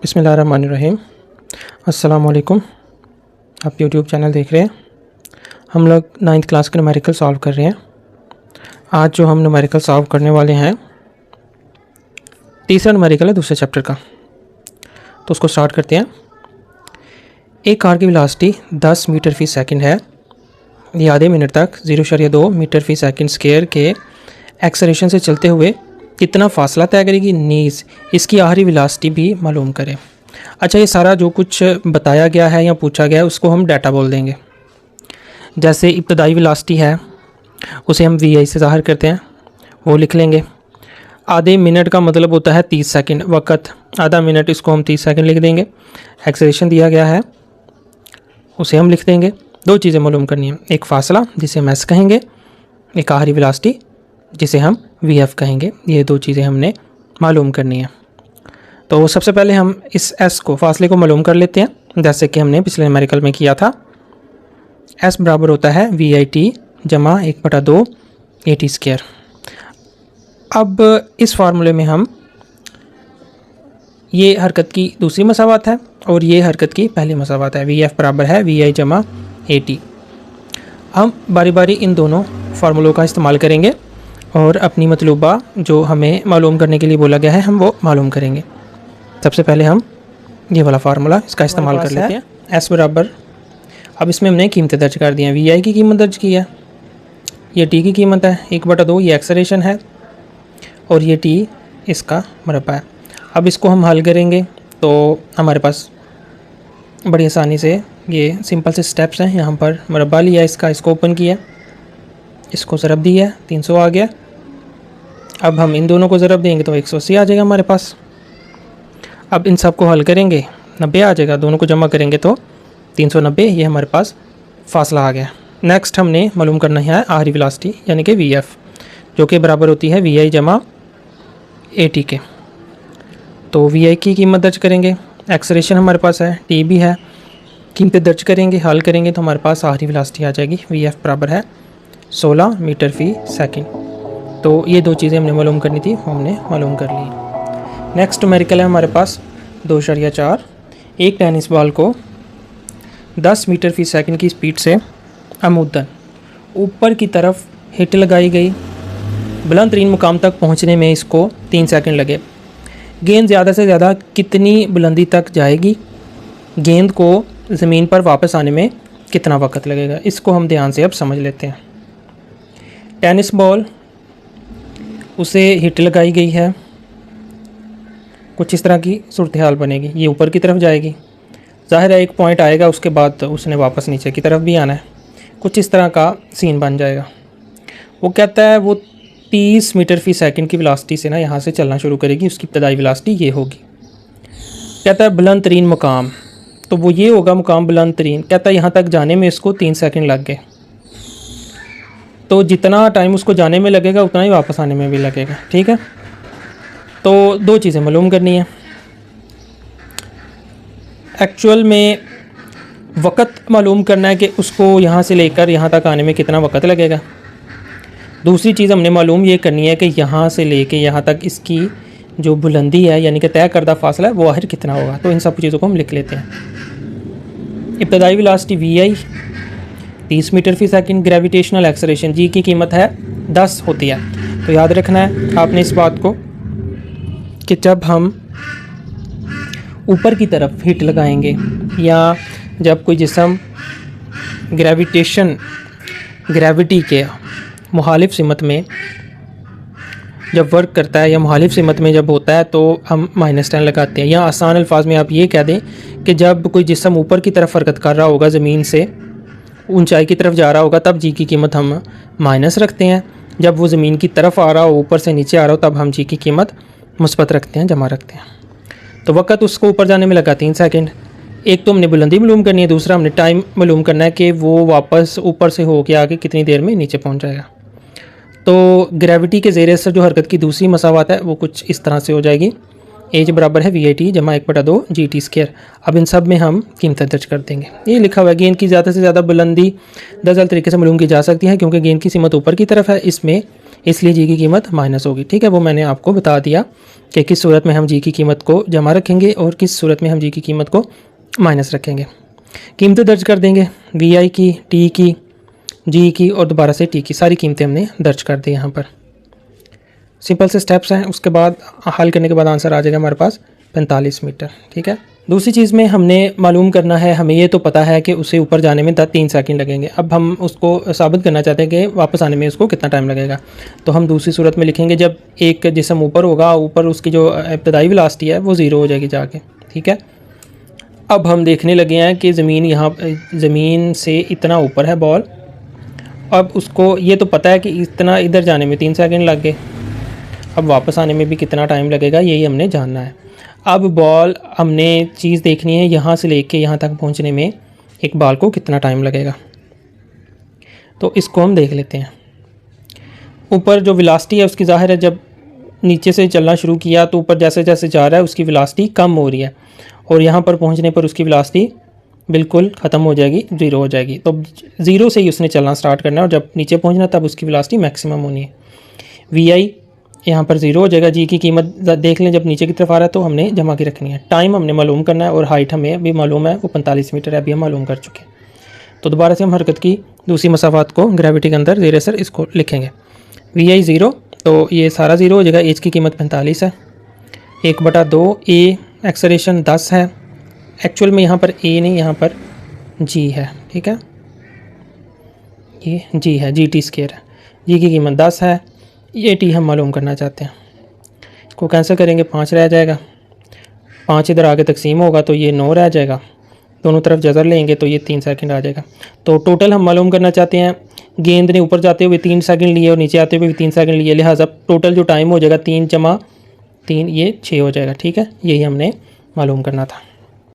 बिस्मिल्लाहिर्रहमानिर्रहीम। अस्सलाम वालेकुम। आप यूट्यूब चैनल देख रहे हैं। हम लोग 9th क्लास के न्यूमेरिकल सॉल्व कर रहे हैं। आज जो हम न्यूमेरिकल सॉल्व करने वाले हैं, तीसरा न्यूमेरिकल है दूसरे चैप्टर का, तो उसको स्टार्ट करते हैं। एक कार की वेलोसिटी 10 मीटर फी सेकंड है। ये आधे मिनट तक 0.2 मीटर फी सेकंड स्क्वायर के एक्सेलरेशन से चलते हुए कितना फासला तय करेगी, नीज इसकी आखिरी वेलोसिटी भी मालूम करें। अच्छा, ये सारा जो कुछ बताया गया है या पूछा गया है उसको हम डाटा बोल देंगे। जैसे इब्तदाई वेलोसिटी है उसे हम वी से ज़ाहिर करते हैं, वो लिख लेंगे। आधे मिनट का मतलब होता है 30 सेकंड, वक़्त आधा मिनट, इसको हम 30 सेकंड लिख देंगे। एक्सेलरेशन दिया गया है उसे हम लिख देंगे। दो चीज़ें मालूम करनी है, एक फासला जिसे हम एस कहेंगे, एक आखिरी वेलोसिटी जिसे हम वी एफ कहेंगे। ये दो चीज़ें हमने मालूम करनी है। तो सबसे पहले हम इस एस को, फासले को मालूम कर लेते हैं, जैसे कि हमने पिछले न्यूमेरिकल में किया था। एस बराबर होता है वी आई टी जमा 1/2 ए टी स्क्वायर। अब इस फार्मूले में हम, ये हरकत की दूसरी मसावत है और ये हरकत की पहली मसावत है। वी एफ बराबर है वी आई जमा ए टी। हम बारी बारी इन दोनों फार्मूलों का इस्तेमाल करेंगे और अपनी मतलूबा जो हमें मालूम करने के लिए बोला गया है हम वो मालूम करेंगे। सबसे पहले हम ये वाला फार्मूला इसका इस्तेमाल कर लेते हैं। एस बराबर, अब इसमें हमने कीमतें दर्ज कर दी हैं। वी आई की कीमत दर्ज की है, ये टी की कीमत है 1/2, ये एक्सेलरेशन है और ये टी इसका मरबा है। अब इसको हम हल करेंगे तो हमारे पास बड़ी आसानी से ये सिंपल से स्टेप्स हैं। यहाँ पर मरबा लिया इसका, इसको ओपन किया, इसको ज़रब दिया, 300 आ गया। अब हम इन दोनों को ज़रब देंगे तो 180 आ जाएगा हमारे पास। अब इन सब को हल करेंगे 90 आ जाएगा, दोनों को जमा करेंगे तो 390, ये हमारे पास फासला आ गया। नेक्स्ट हमने मालूम करना है आखिरी वेलोसिटी यानी कि वी एफ, जो कि बराबर होती है वी आई जमा ए टी के। तो वी आई की कीमत दर्ज करेंगे, एक्सेलरेशन हमारे पास है, टी भी है, कीमतें दर्ज करेंगे, हल करेंगे तो हमारे पास आखिरी वेलोसिटी आ जाएगी। वी एफ बराबर है 16 मीटर फी सेकंड। तो ये दो चीज़ें हमने मालूम करनी थी, हमने मालूम कर ली। नेक्स्ट न्यूमेरिकल है हमारे पास 2.4। एक टेनिस बॉल को 10 मीटर फी सेकंड की स्पीड से अमुदन ऊपर की तरफ हिट लगाई गई। बुलंद तरीन मुकाम तक पहुंचने में इसको 3 सेकंड लगे। गेंद ज़्यादा से ज़्यादा कितनी बुलंदी तक जाएगी, गेंद को ज़मीन पर वापस आने में कितना वक्त लगेगा, इसको हम ध्यान से अब समझ लेते हैं। टेनिस बॉल, उसे हिट लगाई गई है, कुछ इस तरह की सूरत हाल बनेगी। ये ऊपर की तरफ जाएगी, ज़ाहिर है एक पॉइंट आएगा, उसके बाद उसने वापस नीचे की तरफ भी आना है। कुछ इस तरह का सीन बन जाएगा। वो कहता है वो 30 मीटर फी सेकंड की वेलोसिटी से ना यहाँ से चलना शुरू करेगी, उसकी इब्तदाई वेलोसिटी ये होगी। कहता है बुलंद तरीन मुकाम, तो वो ये होगा मुकाम बुलंद तरीन। कहता है यहाँ तक जाने में इसको 3 सेकंड लग गए, तो जितना टाइम उसको जाने में लगेगा उतना ही वापस आने में भी लगेगा। ठीक है, तो दो चीज़ें मालूम करनी है। एक्चुअल में वक़्त मालूम करना है कि उसको यहाँ से लेकर यहाँ तक आने में कितना वक़्त लगेगा। दूसरी चीज़ हमने मालूम ये करनी है कि यहाँ से लेके यहाँ तक इसकी जो बुलंदी है यानी कि तय करदा फासला है वो आखिर कितना होगा। तो इन सब चीज़ों को हम लिख लेते हैं। इब्तदाई वेलोसिटी वी आई 30 मीटर फी सेकंड, ग्रेविटेशनल एक्सेलरेशन जी की कीमत है 10 होती है। तो याद रखना है आपने इस बात को कि जब हम ऊपर की तरफ हिट लगाएंगे या जब कोई जिस्म ग्रेविटी के मुखालिफ सिमत में जब वर्क करता है या मुखालिफ सिमत में जब होता है तो हम -10 लगाते हैं। या आसान अल्फाज में आप ये कह दें कि जब कोई जिस्म ऊपर की तरफ हरकत कर रहा होगा, ज़मीन से ऊंचाई की तरफ जा रहा होगा, तब जी की कीमत हम माइनस रखते हैं। जब वो ज़मीन की तरफ आ रहा हो, ऊपर से नीचे आ रहा हो, तब हम जी की कीमत मुस्बत रखते हैं, जमा रखते हैं। तो वक़्त उसको ऊपर जाने में लगा 3 सेकंड। एक तो हमने बुलंदी मालूम करनी है, दूसरा हमने टाइम मालूम करना है कि वो वापस ऊपर से हो के आके कितनी देर में नीचे पहुंच जाएगा। तो ग्रेविटी के ज़ेर असर जो हरकत की दूसरी मसावत है वो कुछ इस तरह से हो जाएगी। एज बराबर है वी आई टी जमा 1/2 जी टी स्क्वायर। अब इन सब में हम कीमतें दर्ज कर देंगे। ये लिखा हुआ है गेंद की ज़्यादा से ज़्यादा बुलंदी 10 तरीके से मालूम की जा सकती है, क्योंकि गेंद की सीमत ऊपर की तरफ है। इसमें इसलिए जी की कीमत माइनस होगी। ठीक है, वो मैंने आपको बता दिया कि किस सूरत में हम जी की कीमत को जमा रखेंगे और किस सूरत में हम जी की कीमत को माइनस रखेंगे। कीमतें दर्ज कर देंगे, वी आई की, टी की, जी की और दोबारा से टी की, सारी कीमतें हमने दर्ज कर दी यहाँ पर। सिंपल से स्टेप्स हैं, उसके बाद हल करने के बाद आंसर आ जाएगा हमारे पास 45 मीटर। ठीक है, दूसरी चीज़ में हमने मालूम करना है, हमें ये तो पता है कि उसे ऊपर जाने में 3 सेकंड लगेंगे। अब हम उसको साबित करना चाहते हैं कि वापस आने में उसको कितना टाइम लगेगा। तो हम दूसरी सूरत में लिखेंगे, जब एक जिस्म ऊपर होगा, ऊपर उसकी जो इब्तदाई वेलोसिटी है वो 0 हो जाएगी जाके। ठीक है, अब हम देखने लगे हैं कि ज़मीन से इतना ऊपर है बॉल। अब उसको ये तो पता है कि इतना इधर जाने में 3 सेकंड लग गए, अब वापस आने में भी कितना टाइम लगेगा यही हमने जानना है। अब बॉल हमने चीज़ देखनी है, यहाँ से लेके यहाँ तक पहुँचने में एक बॉल को कितना टाइम लगेगा। तो इसको हम देख लेते हैं। ऊपर जो वेलोसिटी है उसकी ज़ाहिर है, जब नीचे से चलना शुरू किया तो ऊपर जैसे जैसे जा रहा है उसकी वेलोसिटी कम हो रही है और यहाँ पर पहुँचने पर उसकी वेलोसिटी बिल्कुल ख़त्म हो जाएगी, 0 हो जाएगी। तो 0 से ही उसने चलना स्टार्ट करना है और जब नीचे पहुँचना तब उसकी वेलोसिटी मैक्सिमम होनी है। वी आई यहाँ पर 0 हो जाएगा। जी की कीमत देख लें, जब नीचे की तरफ आ रहा है तो हमने जमा की रखनी है। टाइम हमने मालूम करना है और हाइट हमें अभी मालूम है, वो 45 मीटर है, अभी हम मालूम कर चुके हैं। तो दोबारा से हम हरकत की दूसरी मसाफात को ग्रेविटी के अंदर ज़ेर असर इसको लिखेंगे। वी आई 0, तो ये सारा 0 हो जाएगा। एच की कीमत 45 है, 1/2। ए एक्सेलरेशन 10 है, एक्चुअल में यहाँ पर ए नहीं, यहाँ पर जी है। ठीक है, ये जी है, जी टी स्क्वायर है। जी की कीमत 10 है, ये टी हम मालूम करना चाहते हैं। इसको कैंसिल करेंगे, 5 रह जाएगा, 5 इधर आगे तकसीम होगा तो ये 9 रह जाएगा, दोनों तरफ जज़र लेंगे तो ये 3 सेकंड आ जाएगा। तो टोटल हम मालूम करना चाहते हैं, गेंद ने ऊपर जाते हुए 3 सेकंड लिए और नीचे आते हुए भी 3 सेकंड लिए, लिहाजा टोटल जो टाइम हो जाएगा 3 × 3 ये 6 हो जाएगा। ठीक है, यही हमने मालूम करना था।